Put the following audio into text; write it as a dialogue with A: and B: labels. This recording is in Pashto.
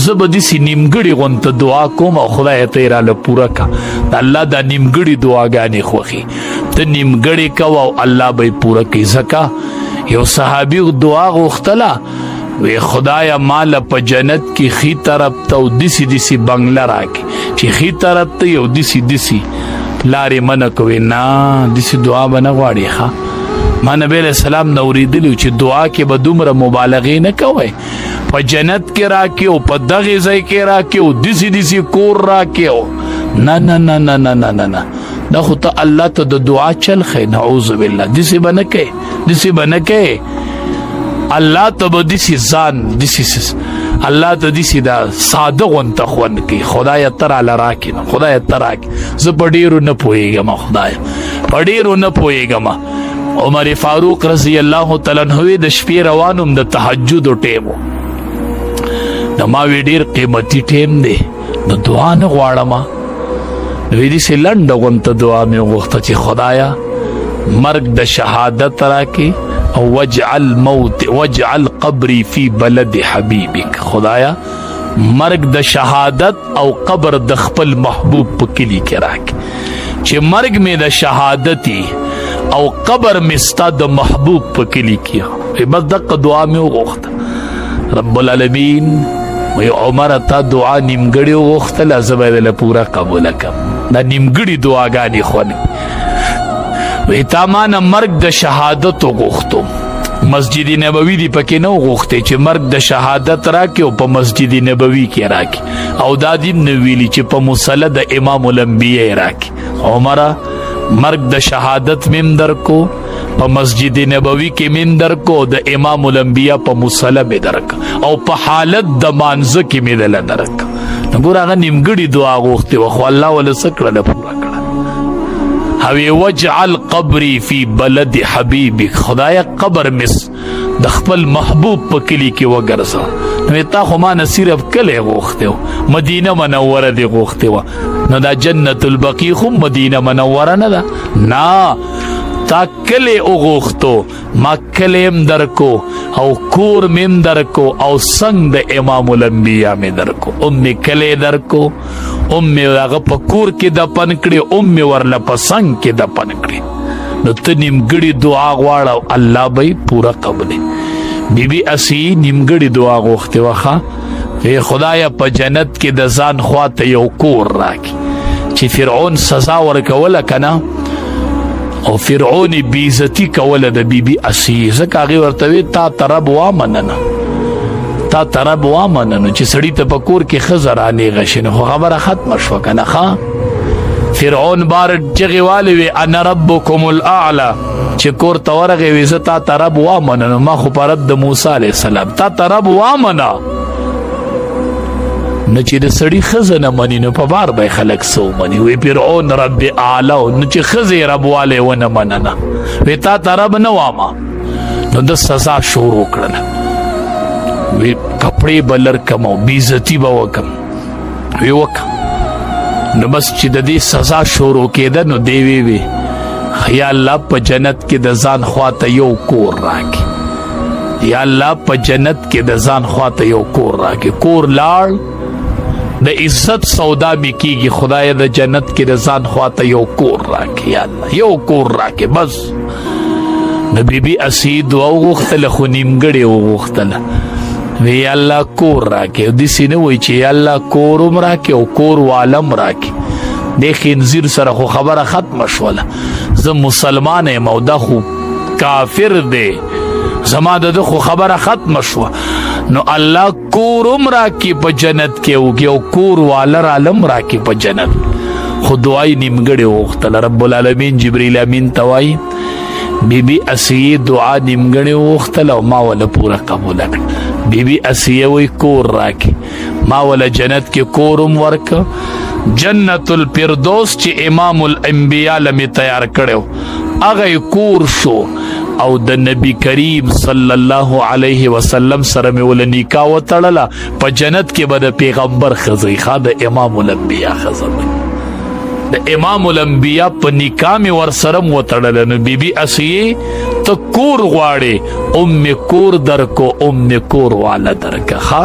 A: زه به داسې نیمګړې غونته دعا کوم او خدای ته یې راله پوره کا. د الله دا نیمګړې دعاګانې خوښي ته نیمګړې کوه او الله به یې پوره کوي. ځکه یو صحابي دعا غوښتله وی خدایا مال په جنت کې خي طرف ته او دسی بنگله راکې چې خي طرف ته یو دسی لارې منه کوي. نه دسی دعا به نه غواړي. ښه ما نبی علیہ السلام نه اورېدلي چې دعا کې به دومره مبالغې نه کوئ. په جنت کې راکې او په دغې ځای کې راکې او دسی کور راکې او نه نه نه نه نه نه نه نه دا خو ته الله ته د دعا چل خی. نعوذ بالله دسی به نه کوې دسی به نه کوې. الله ته به دسی ځان دسی الله ته دسی دا ساده غونته خوند کوي. خدای ته راله راکې نو خدای ته راکې. زه په ډېرو نه پوهېږم خدای په ډېرو نه پوهېږم. عمر فاروق رضی الله تعالی عنہ د شپې روانم د تهجد ټیم و. نو ما وی ډېر قیمتي ټیم دی نو دعا نه غواړم. نو داسې لنډه غونته دعا مې وغوښته چې خدایا مرګ د شهادت راکې او وجعل قبري في بلد حبيبك. خدایا مرګ د شهادت او قبر د خپل محبوب په کلی کې راکې چې مرګ مې د شهادتي او قبر مې ستا د محبوب په کلی کې. بس دغه دعا مې وغوښته. رب العالمین وی عمر ته دعا نیمګړې وغوښتله زه به یې دله پوره قبوله کړم. دا نیمګړې دعاګانې خوند وی تا ما نه مرګ د شهادت وغوښتو. مسجد نبوي دی پکې نه وغوښتې چې مرګ د شهادت راکې او په مسجد نبوي کې راکې او دا دې نه ویلي چې په مصلی د امام الانبیاء راکې. عمره مرګ د شهادت مم درکو په مسجد نبوي کې مم درکو د امام الانبیاء په مصلی مې درک او په حالت د مانځه کې مې دله درک. نو ګوره هغه نیمګړې دعا غوښتې وه خو الله وله څه کړله پوره کړه. هوی وجعل قبري فی بلد حبیبک. خدایا قبر مس د خپل محبوب په کلی کې وګرځه. نو تا خو ما نه صرف کلی غوښتې و مدینه منوره دې غوښتې وه نو دا جنت البقیع خو مدینه منوره نه ده. نه تا کلی وغوښتو ما کلی م درکو او کور مم درکو او څنګ د امام الانبیاء مې درکو. مې کلی درکو مې هغه په کور کې دفن کړې مې ورله په څنګ کې دفن کړې. نو ته نیمګړې دعا غواړه او الله به یې پوره قبلې. بیبي اسی نیمګړې دعا غوښتې وه. ښه خدایا په جنت کې د ځان خواته یو کور راکړي چې فرعون سزا ورکوله که نه او فرعون بې عزتي کوله د بیبي اسی. ځکه هغې ورته وی تا ته رب وامننه تا ته رب وامننه چې سړي ته په کور کې ښځه رانیغه شي نو خو خبره ختمه شوه که نه. ښه فرعون بار چغې والې وې انا ربکم الاعلی چې کور ته ورغې وې زه تا ته رب وامنه. ما خو په رب د موسی علیه السلام تا ته رب وامنه. نو چې د سړي ښځه نه مني نو په بار به خلک څه ومني. وی فرعون رب اعلی نو چې ښځې رب والی ونه مننه وی تا ته رب نه وامه. نو د سزا شروع کړله. وی کپړې به لرکم او بېعزتي به وکم. وی وکه نو بس چې د دې سزا شروع کېده نو دی وی یا الله په جنت کې د ځان خواته یو کور راکې. یا الله په جنت کې د ځان خواته یو کور راکې. کور لاړ د عزت سودا می کېږي. خدای د جنت کې د ځان خواته یو کور راکې. یا الله یو کور راکې بس. نو بیبي اسی دعا وغوښتله خو نیمګړې وغوښتله. وی یا الله کور راکې. داسې نه وایي چې یا الله کور هم راکې او کور والم راکې. دې خنزیر سره خو خبره ختمه شوله. زه مسلمان یم او دا خو کافر دی زما د ده خو خبره ختمه شوه. نو الله کور هم راکې په جنت کې او کور واله رالم راکې په جنت. خو دعای نیمګړې وغوښتله. رب العالمین جبریل امین ته وایي بیبي اسیه دعا نیمګړې وغوښتله او ما وله پوره قبوله کړه. بیبي اسیه وایي کور راکې. ما وله جنت کې کور هم ورکه. جنت الفردوس چې امام الانبیاء لمې تیار کړی هغه کور شو او د نبی کریم صلی الله علیه وسلم سره مې ول نکاح وتړله. په جنت کې به د پیغمبر ښځې ښه د امام الانبیاء ښځه د امام الانبیاء په نکاح مې ورسره وتړله. نو بیبي اسیه ته کور غواړې کور درکو کور والا درکه. ښه